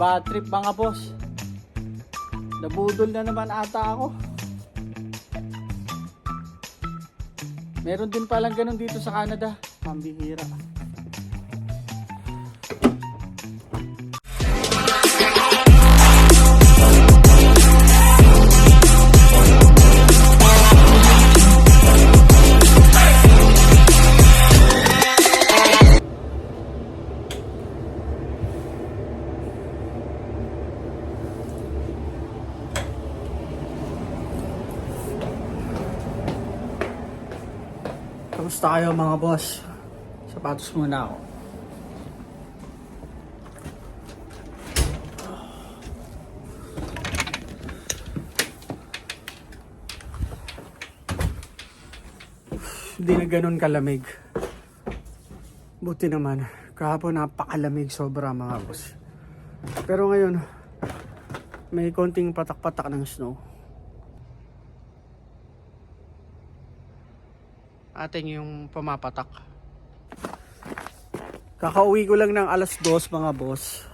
Bad trip mga boss. Nabudol na naman ata ako. Meron din palang ganun dito sa Canada. Pambihira. Kamusta kayo mga boss? Sapatos muna ako. Hindi na ganun kalamig. Buti naman. Kahapon napakalamig sobra mga boss. Pero ngayon, may konting patak-patak ng snow. Ating yung pamapatak. Kakauwi ko lang ng alas 2 mga boss.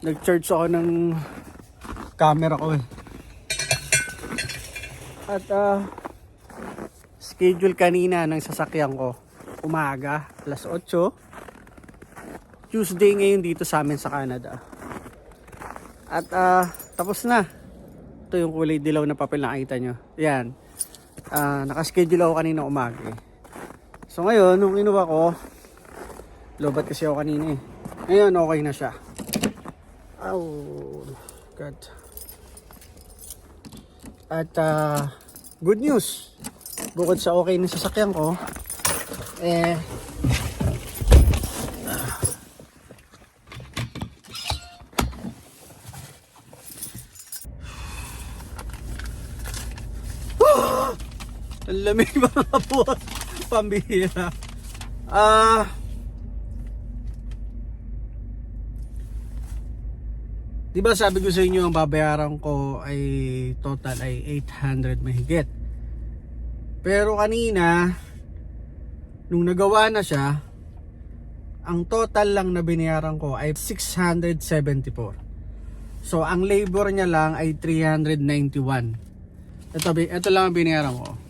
Nag-charge ako ng camera ko eh. At schedule kanina ng sasakyan ko umaga, alas 8. Tuesday ngayon dito sa amin sa Canada. At tapos na. Ito yung kulay dilaw na papel na nakita nyo. Yan. Nakaschedule ako kanina umaga eh. So ngayon, nung inuwa ko, lobat kasi ako kanina eh. Ngayon, okay na siya. Oh, God. At good news. Bukod sa okay na sasakyan ko, ang lamig mga boss. Pambihira. Diba sabi ko sa inyo ang babayaran ko ay total ay 800 mahigit. Pero kanina nung nagawa na siya, ang total lang na binayaran ko ay 674. So ang labor niya lang ay 391. Ito lang ang binayaran ko.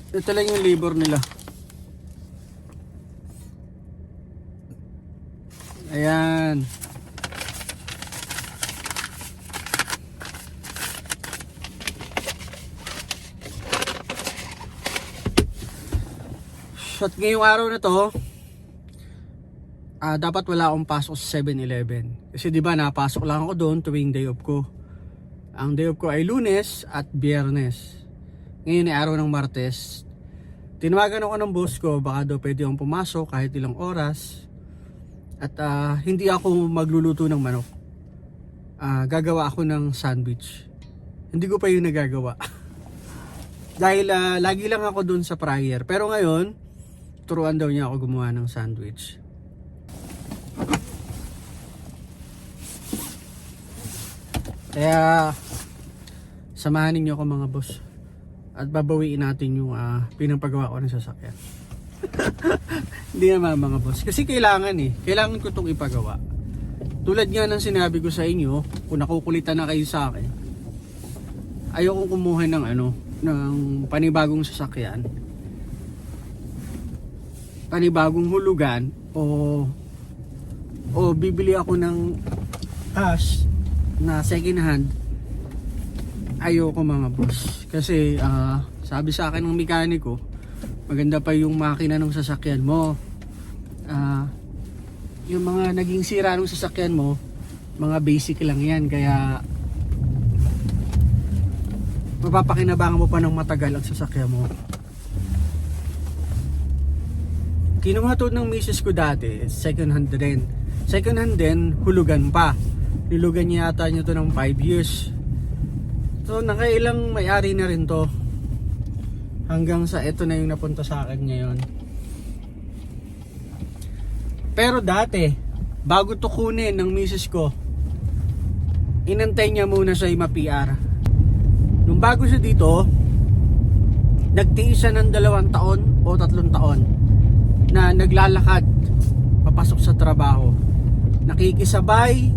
Ito lang yung labor nila. Ayan. At ngayong araw na to, dapat wala akong pasok sa 7-Eleven. Kasi diba napasok lang ako doon tuwing day off ko. Ang day off ko ay Lunes at Biyernes. Ngayon ay araw ng Martes. Tinawagan ako ng boss ko, baka daw pwede akong pumasok kahit ilang oras. At hindi ako magluluto ng manok. Gagawa ako ng sandwich. Hindi ko pa yun nagagawa. Dahil lagi lang ako dun sa fryer. Pero ngayon, turuan daw niya ako gumawa ng sandwich. Kaya samahan niyo ako mga boss. At babawiin natin yung pinapagawa ko ng sasakyan. Hindi naman mga boss. Kasi kailangan eh. Kailangan ko itong ipagawa. Tulad nga ng sinabi ko sa inyo, kung nakukulitan na kayo sa akin, ayoko kumuha ng ng panibagong sasakyan, panibagong hulugan, o bibili ako ng cash na second hand. Ayoko mga boss. Kasi sabi sa akin ng mekaniko, maganda pa yung makina ng sasakyan mo. Yung mga naging sira ng sasakyan mo, mga basic lang yan. Kaya mapapakinabangan mo pa ng matagal ang sasakyan mo. Kinuha to ng misis ko dati, second hand din. Second hand din, hulugan pa. Nilugan niya yata niya to ng 5 years. So nakailang may-ari na rin to. Hanggang sa ito na yung napunta sa akin ngayon. Pero dati, bago to kunin ng misis ko, inantay niya muna siya ma-PR. Nung bago siya dito, Nagtiis siya ng 2 taon o 3 taon na naglalakad papasok sa trabaho, nakikisabay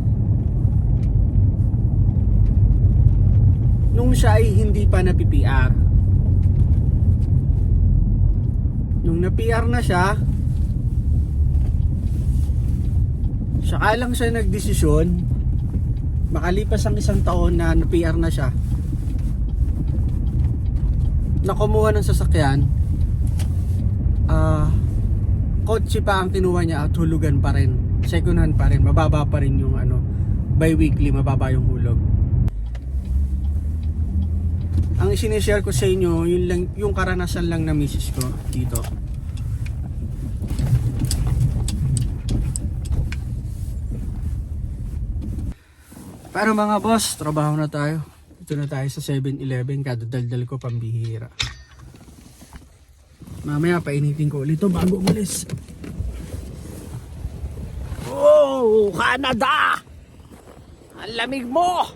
nung siya ay hindi pa na-PR. Nung na-PR na siya, saka lang siya nagdesisyon, makalipas ang 1 taon na na-PR na siya, na kumuha ng sasakyan, kotse pa ang kinuha niya at hulugan pa rin, second hand pa rin, mababa pa rin yung bi-weekly, mababa yung hulog. Ang isinishare ko sa inyo, yun lang, yung karanasan lang na misis ko dito. Pero mga boss, trabaho na tayo. Ito na tayo sa 7-Eleven, kadadaldal ko pambihira. Mamaya painitin ko ulit ito bago umalis. Oh, Canada! Ang lamig mo!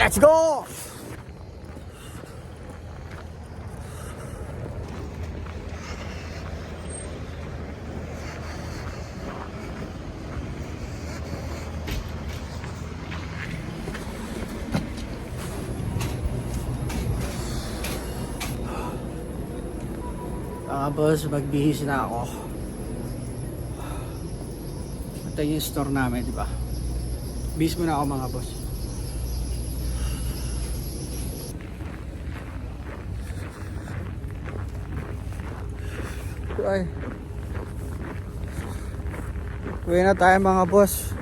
Let's go! Tapos magbihis na ako. Ito yung store namin, di ba? Bihis muna ako mga boss. Ay. Uwi na tayo mga boss.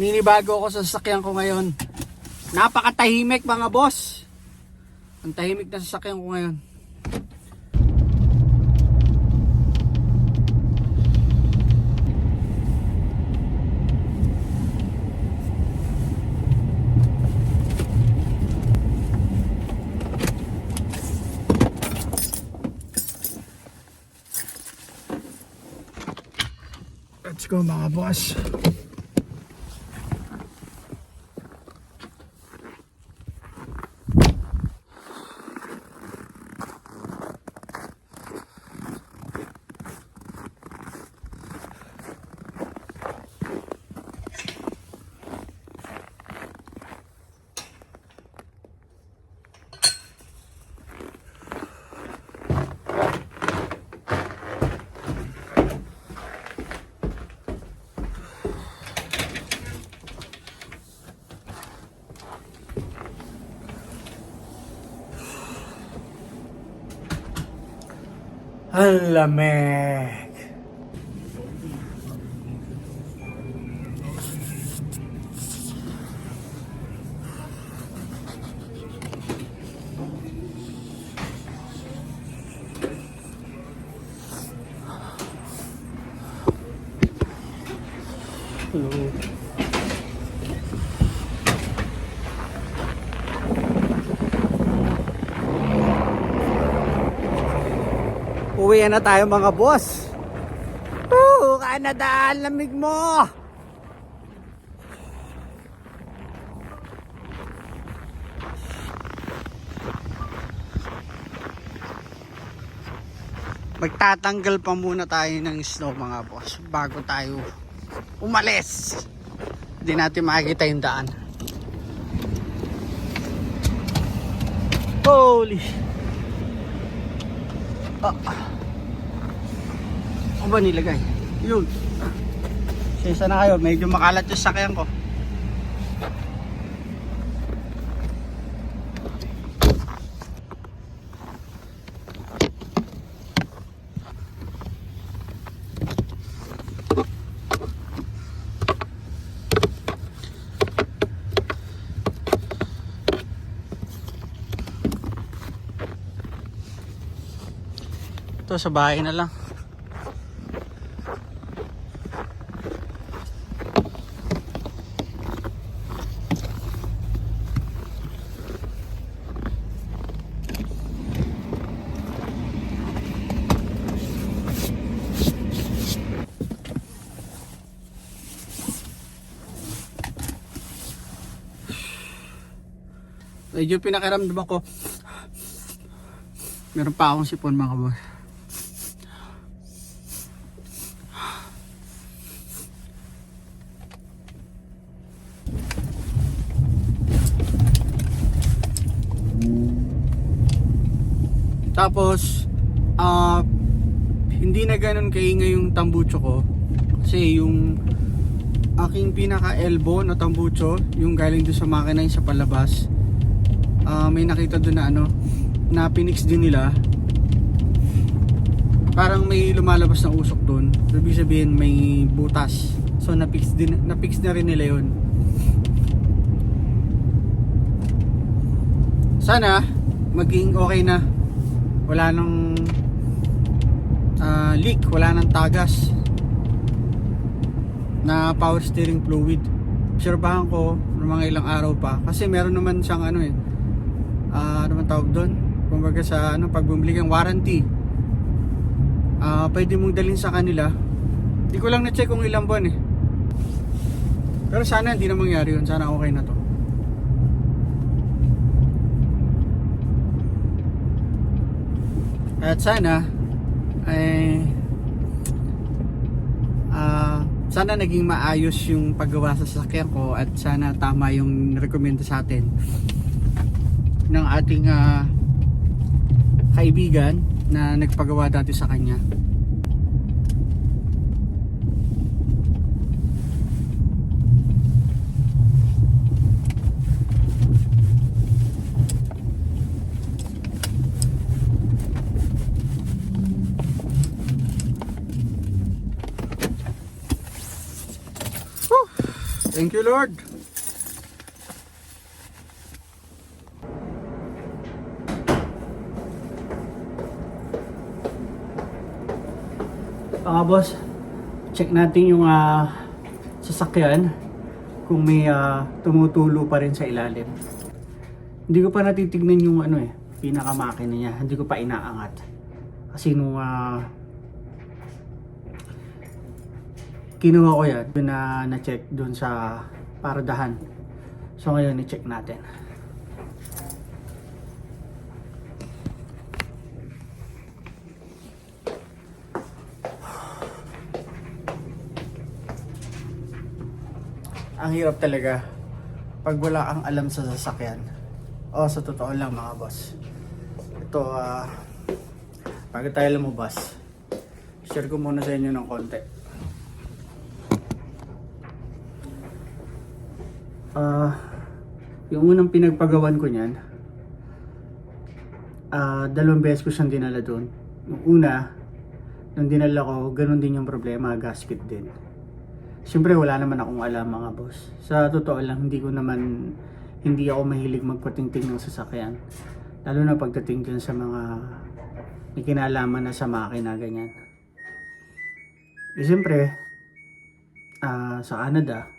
Ninibago ako sa sasakyan ko ngayon. Napakatahimik mga boss. Ang tahimik na sasakyan ko ngayon. Let's go mga boss. Ang lamig. Hello. Uwi na tayo mga boss. Canada, ang lamig mo. Magtatanggal pa muna tayo ng snow mga boss bago tayo umalis. Hindi natin makikita yung daan. Holy. Ano ba nilagay? Yun. Sesa na kayo, medyo makalat yung sakyan ko. to sa bahay na lang. Medyo pinakiramdam ako. Meron pa akong sipon mga boss. Tapos hindi na ganun kaingay yung tambucho ko. Kasi yung aking pinaka elbow na tambucho, yung galing doon sa makina yung sa palabas, may nakita doon na na pinix din nila. Parang may lumalabas na usok doon. Ibig sabihin may butas. So napix na rin nila yun. Sana maging okay na. Wala nang leak, wala nang tagas na power steering fluid. Obserbahan ko ng mga ilang araw pa kasi meron naman siyang ano man tawag doon, kumbaga sa pag bumili kang warranty, pwede mong dalhin sa kanila. Hindi ko lang na-check kung ilang buwan pero sana hindi na mangyari yun. Sana okay na to. At sana sana naging maayos yung paggawa sa sasakyan ko at sana tama yung recommend sa atin ng ating kaibigan na nagpagawa dati sa kanya. Thank you, Lord. Mga boss, check natin yung sasakyan kung may tumutulo pa rin sa ilalim. Hindi ko pa natitignan yung pinakamakina niya. Hindi ko pa inaangat. Kasi nung kinuha ko yan, na-check dun sa paradahan. So ngayon i-check natin. Ang hirap talaga pag wala kang alam sa sasakyan. Sa totoo lang mga boss. Ito, bago tayo lumabas, share ko muna sa inyo ng konti. Yung unang pinagpagawan ko niyan, 2 beses ko siyang dinala doon. Yung una, nung dinala ko, ganun din yung problema, gasket din. Siyempre wala naman akong alam mga boss. Sa totoo lang, hindi ako mahilig magpatingting ng sasakyan. Lalo na pagdating dyan sa mga may kinalaman na sa makina, ganyan. Siyempre, sa Canada,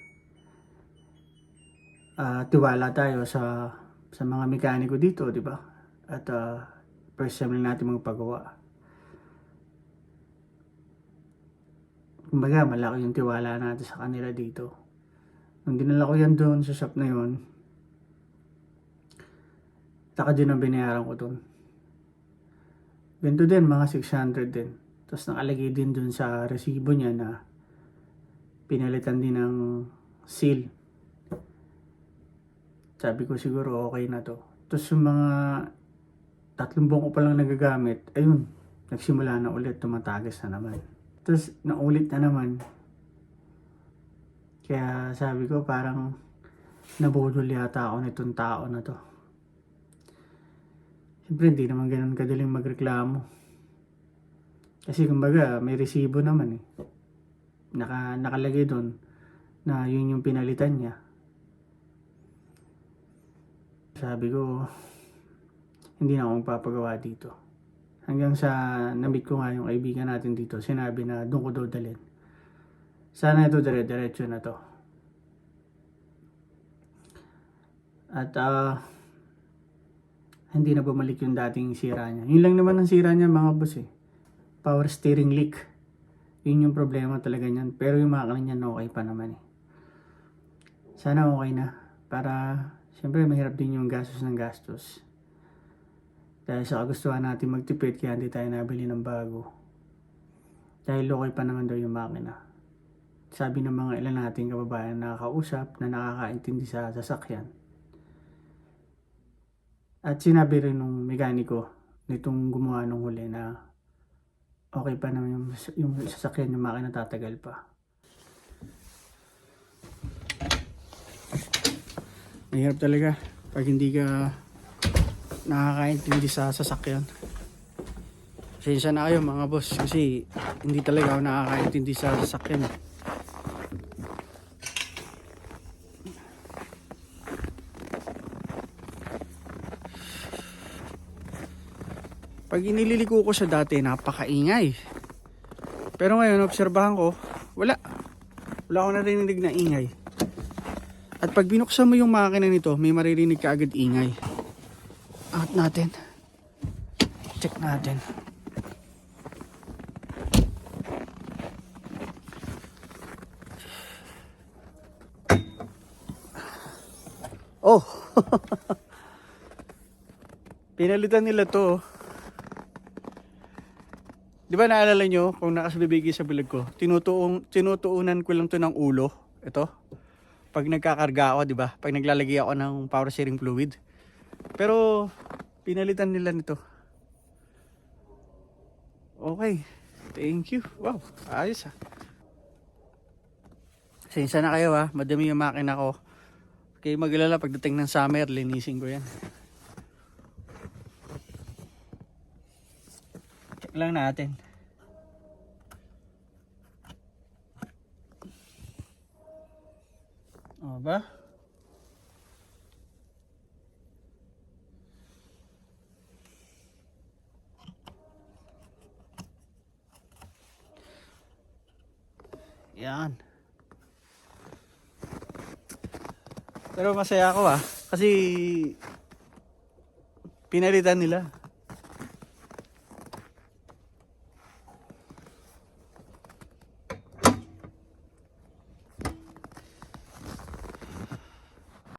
tiwala tayo sa mga mekaniko dito, di ba? At first time lang natin magpagawa. Kumbaga, malaki yung tiwala natin sa kanila dito. Nung dinala ko yan doon sa shop na yun, taka din ang binayaran ko doon. Ganito din, mga 600 din. Tapos nakalagay din doon sa resibo niya na pinalitan din ng seal. Sabi ko siguro okay na to. Tapos yung mga 3 buwan ko palang nagagamit, ayun, nagsimula na ulit, tumatagas na naman. Tapos naulit na naman. Kaya sabi ko parang nabudol yata ako nitong tao na to. Siyempre hindi naman ganun kadaling magreklamo. Kasi kumbaga may resibo naman nakalagay doon na yun yung pinalitan niya. Sabi ko, hindi na ako magpapagawa dito. Hanggang sa na-meet ko nga yung kaibigan natin dito, sinabi na doon ko daw dalhin. Sana ito dire-diretso na to. At hindi na bumalik yung dating sira niya. Yun lang naman ang sira niya mga boss eh. Power steering leak. Yun yung problema talaga niyan. Pero yung makina niyan okay pa naman eh. Sana okay na. Para siyempre mahirap din yung gastos ng gastos. Dahil sa kagustuhan natin magtipid kaya hindi tayo nabili ng bago. Dahil okay pa naman daw yung makina. Sabi ng mga ilan nating kababayan na nakakausap na nakakaintindi sa sasakyan. At sinabi rin nung mekaniko nitong gumawa nung huli na okay pa naman yung sasakyan, yung makina tatagal pa. Mahirap talaga pag hindi ka nakakaintindi sa sasakyan. Pasensya na kayo mga boss kasi hindi talaga ako nakakaintindi sa sasakyan. Pag inililiko ko siya dati, napakaingay. Pero ngayon, obserbahan ko, wala akong narinig na ingay. At pag binuksan mo yung makina nito, may maririnig ka agad ingay. Angat natin. Check natin. Oh! Pinalitan nila to. Di ba naalala nyo kung nakasabibigay sa vlog ko, tinutuunan ko lang to ng ulo. Ito. Pag nagkakarga ako, di ba? Pag naglalagay ako ng power steering fluid. Pero pinalitan nila nito. Okay. Thank you. Wow. Ayos ha. Sensya na kayo ha. Madami yung makina ko. Okay, maglala pagdating ng summer, linisin ko yan. Check lang natin. O ba? Yan. Pero masaya ako kasi pinalitan nila.